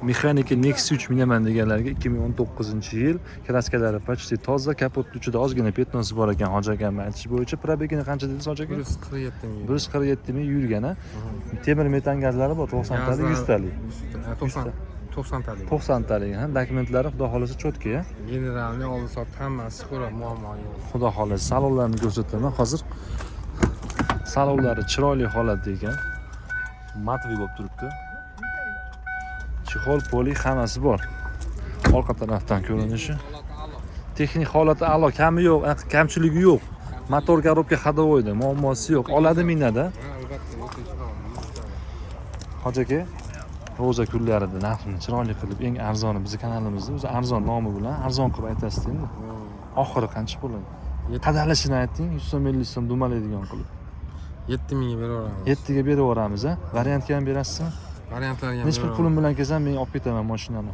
Mexanika Nexus 3 minaman deganlarga 2019-yil kraskalari почти toza, kapotda uchida ozgina petnosi bor ekan Hoji akamning aytishi bo'yicha. Probegini qancha dedingiz Hoji aka? 147 ming yurgan a. Temir metan gazlari bor 90 talik, 100 talik. 90 talik. 90 talik, ha. Dokumentlari xudo xolasa chotki, a. Generalni oldi sot hammasi ko'ra muammo yo'q. Xudo xolasa salonlarni ko'rsataman hozir. Salonlari chiroyli holatda ekan. Matvi bo'lib turibdi. Chexol, poli hammasi bor. Orqa tarafdan ko'rinishi. Texnik holati a'lo, kami yo'q, kamchiligi yo'q. Motor korobka ходовойda, muammosi yo'q. Oladi minada. Hoji aka, ro'za kunlarida narxini chiroyli qilib, eng arzoni bizning kanalimizda, o'zi arzon nomi bilan arzon qilib aytasiz endi. Oxiri qancha bo'ladi? Qadalashini ayting, 100 so'm 50 so'm dumalaydigan qilib. 7000 ga beraveramiz. 7 ga beraveramiz, a? Variantga ham berasizmi? Variantlarga ham. Necha pul pulim bilan kelsam men olib ketaman mashinani.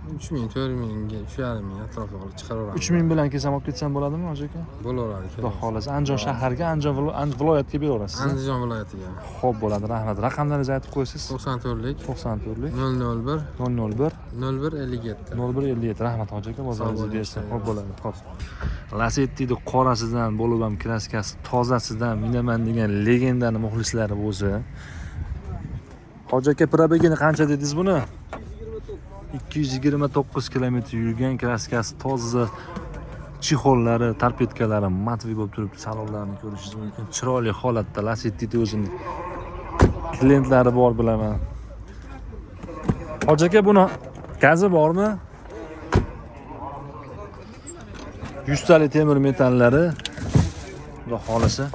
3000, 4000 ga, 3000 atrofida qilib chiqaraveramiz. 3000 bilan kelsam olib ketsam bo'ladimi, Hoji aka? Bo'laveradi. Xudo xolasa, Andijon shaharga, Andijon viloyatiga beraverasiz. Andijon viloyatiga. Xo'p, bo'ladi, rahmat. Raqamlaringizni aytib qo'yasiz. 94lik 94lik 001 001 0157. 0157. Rahmat Hoji aka, bozoringiz bersin. Xo'p, bo'ladi. Xo'p. Lasetti'ni qorasidan, bo'lib ham kraskasi tozasidan minaman degan legendani muxlislari bo'lsa. Hoji aka, probegini qancha dedingiz buni? 229 kilometr yurgan, kraskasi toza, chexollari, torpedkalari matvi bo'lib turibdi. Salonlarni ko'rishingiz mumkin. Chiroyli holatda Lasetti'da o'zining klientlari bor bilaman. Hoji aka, buni gazi bormi? 100 talik temir metallari. Xudo xolasa.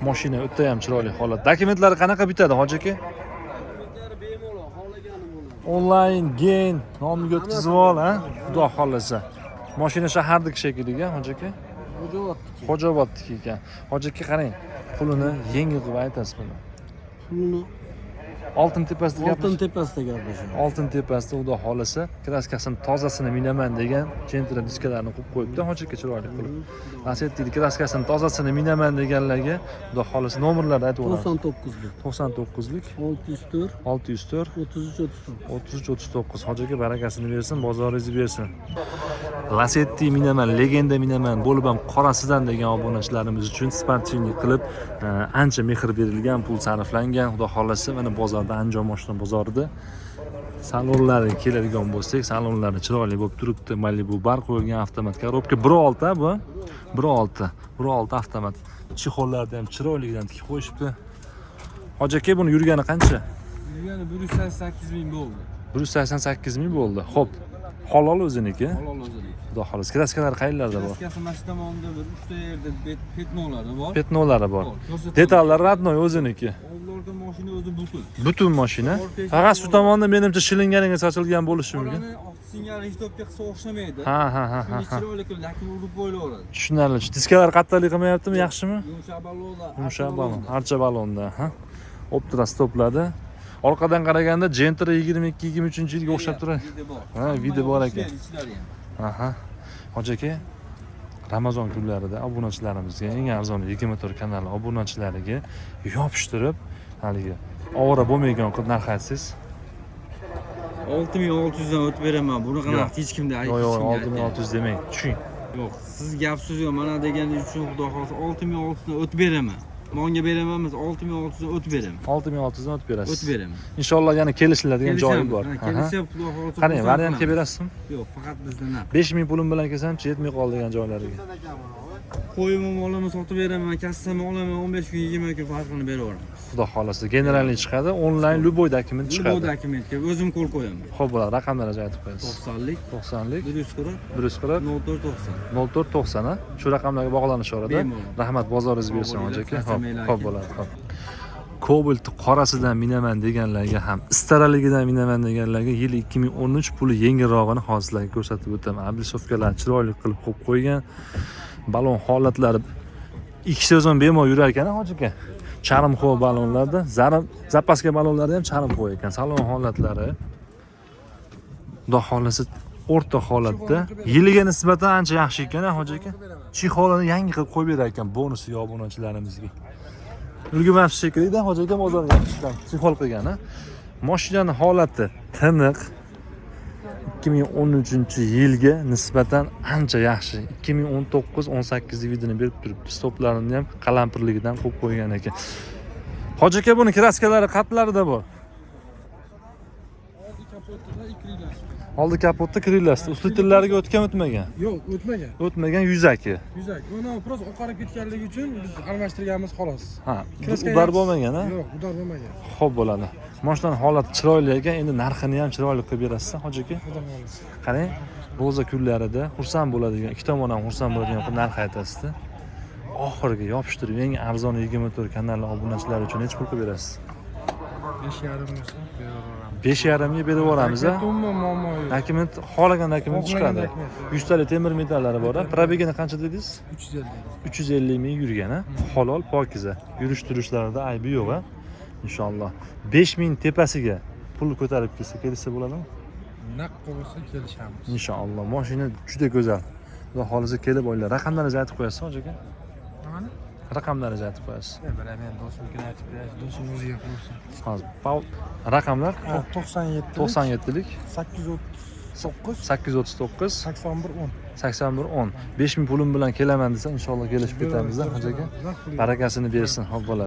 Mashina o'ta ham chiroyli holat. Dokumentlari qanaqa bitadi, Hoji aka? Onlayn gen nomiga o'tkazib ol, ha? Xudo xolasa. Mashina shahardagi shekilliga, Hoji aka? Xo'jobodniki ekan. Hoji aka, qarang. Pulini yengil qilib aytasiz buni. Pulini Oltin tepasida gapirishamiz. Oltin tepasida xudo xolasa, kraskasini tozasini minaman degan Gentra diskalarni qo'yib qo'yibdi, Hoji aka chiroyli qilib. Lasetti'ning kraskasini tozasini minaman deganlarga xudo xolasa nomerlarni aytib o'ramiz. 99lik 604 3339. Hoji aka barakasini bersin, bozoringizni bersin. Lasetti minaman, legenda minaman, bo'lib ham qorasidan degan obunachilarimiz uchun sportivniy qilib ancha mehr berilgan, pul sarflangan. Xudo xolasa mana bozorda, Andijon mashina bozorida salonlariga keladigan bo'lsak, salonlari chiroyli bo'lib turibdi. Malibu bar qo'yilgan, avtomat korobka 1.6 bu. 1.6 avtomat. Chexollarni ham chiroyligidan tikib qo'yishibdi. Hoji aka, buni yurgani qancha? Yurgani 188 ming bo'ldi. 188 ming bo'ldi. Xo'p. Halol o'ziniki. Halol o'ziniki. Xudo xolos. Kraskalar qayerlarda bor? Kraskasi mana shu tomonda bir 3 ta yerda petnolari bor. Petnolari bor. Detallar radnoy o'ziniki. Oldlarda mashina o'zi butun. Butun mashina. Faqat shu tomonda menimcha shilinganiga sochilgan bo'lishi mumkin. Singari hitobga qilsa o'xshamaydi. Ha. Chiroyli qilib, lekin urib qo'yilaveradi. Tushunarli. Diskalar qattalik qilmayaptimi, yaxshimi? Yumshoq balonda. Yumshoq balon, archa balonda, ha. Optra stopladi. Orqadan qaraganda Gentra 22-23-yilga o'xshab turadi. Ha, video bor ekan. Aha. Hoji aka, Ramazon kunlarida obunachilarimizga, eng arzon 24 kanali obunachilariga yopishtirib, haligi ovora bo'lmaydigan qilib narx aytsangiz. 6600 dan o'tib beraman. Bunaqa narx hech kimda aytmaydi. Yo'q, 6600 demang. Tushing. Yo'q, siz gap so'z yo'q. Mana deganingiz uchun xudo xohlasa 6600 dan o'tib beraman. Menga beraman emas, 6600 dan o'tib beraman. 6600 dan o'tib berasiz. O'tib beraman. Inshaalloh yana kelishiladigan joyi bor. Kelishib, xudo xohlasa. Qarang, variantga berasizmi? Yo'q, faqat bizdan naq. 5000 pulim bilan kelsam-chi yetmay qoldi degan joylariga. Qo'yimim molini sotib beraman, kassam olaman, 15 kun 20 kun farqini beraveraman. Xudo xolasa, generalniy chiqadi, onlayn любой dokument chiqadi. Любой dokumentga o'zim qo'l qo'yaman. Xo'p, bo'ladi, raqamlarni aytib qo'yasiz. 90lik 140 140 0490 ha? Shu raqamlarga bog'lanishadi. Rahmat, bozoringiz bersin Hoji aka. Xo'p, bo'ladi. Xo'p. Cobalt qorasidan minaman deganlarga ham, istaraligidan minaman deganlarga yil 2013 puli yengilrog'ini hozir sizlarga ko'rsatib o'taman. Ablisovkalar chiroyli qilib qo'yib qo'ygan. Balon holatlari ikkita o'zim bemalol yurar ekan, Hoji aka. Charmxo balonlarda, zapaska balonlarda ham charmxo ekan. Salon holatlari xudo xolasa o'rta holatda, yiliga nisbatan ancha yaxshi ekan, Hoji aka. Chexolini yangi qilib qo'yib berar ekan bonusiga obunachilarimizga. Ulgurmabsiz shekilli-da, Hoji aka bozorga chiqqan, chexol qilgan, ha. Mashinani holati tiniq. 2013-yilga nisbatan ancha yaxshi. 2019-18 vidini berib turibdi. Stoplarini ham qalampirligidan qo'yib qo'ygan ekan. Hoji aka, buni kraskalari qatlarida bor. Oldi kapotda krilasdi. Ustunlariga o'tgan o'tmagan? Yo'q, o'tmagan. O'tmagan yuzaki. Yuzak. Mana biroz oqarib ketganligi uchun biz almashtirganmiz xolos. Ha, Kraska udar yaxshi. bo'lmagan, ha? Yo'q, udar bo'lmagan. Xo'p bo'ladi. Mashinaning holati chiroyli ekan, endi narxini ham chiroyli qilib berasiz, hoji aka. Xudo xohlasa. Qarang, ro'za kunlarida xursand bo'ladigan, ikki tomon ham xursand bo'ladigan narx aytasizda. Oxirgi yopishtirib, eng arzon 24 kanal obunachilari uchun necha pul qilib berasiz? 5,5 bo'lsa beraveramiz. 5,5 ga berib yuboramiz, ha? Umuman muammo yo'q. Dokument xohlagan dokument chiqadi. Xohlagan dokument. 100 talik temir metallari bor, ha? Probegini qancha dedingiz? 350. 350 ming yurgan, ha? Halol, pokiza. Yurish turishlarida aybi yo'q, ha? Inshaalloh. 5000 tepasiga pul ko'tarib kelsa, kelsa bo'ladimi? Naq bo'lsa kelishamiz. Inshaalloh. Mashina juda go'zal. Xudo xolisa kelib o'ylar. Raqamlaringizni aytib qo'yasiz, hoji aka? Nimani? Raqamlaringizni aytib qo'yasiz. Bilaman, do'stimga aytib berasiz. Do'stim o'ziga qilsin. Hozir raqamlar 97 97 lik 839 839 81 10. 81 10. 5000 pulim bilan kelaman desa, inshaalloh kelishib ketamiz, hoji aka. Barakasini bersin, xo'p bo'ladi.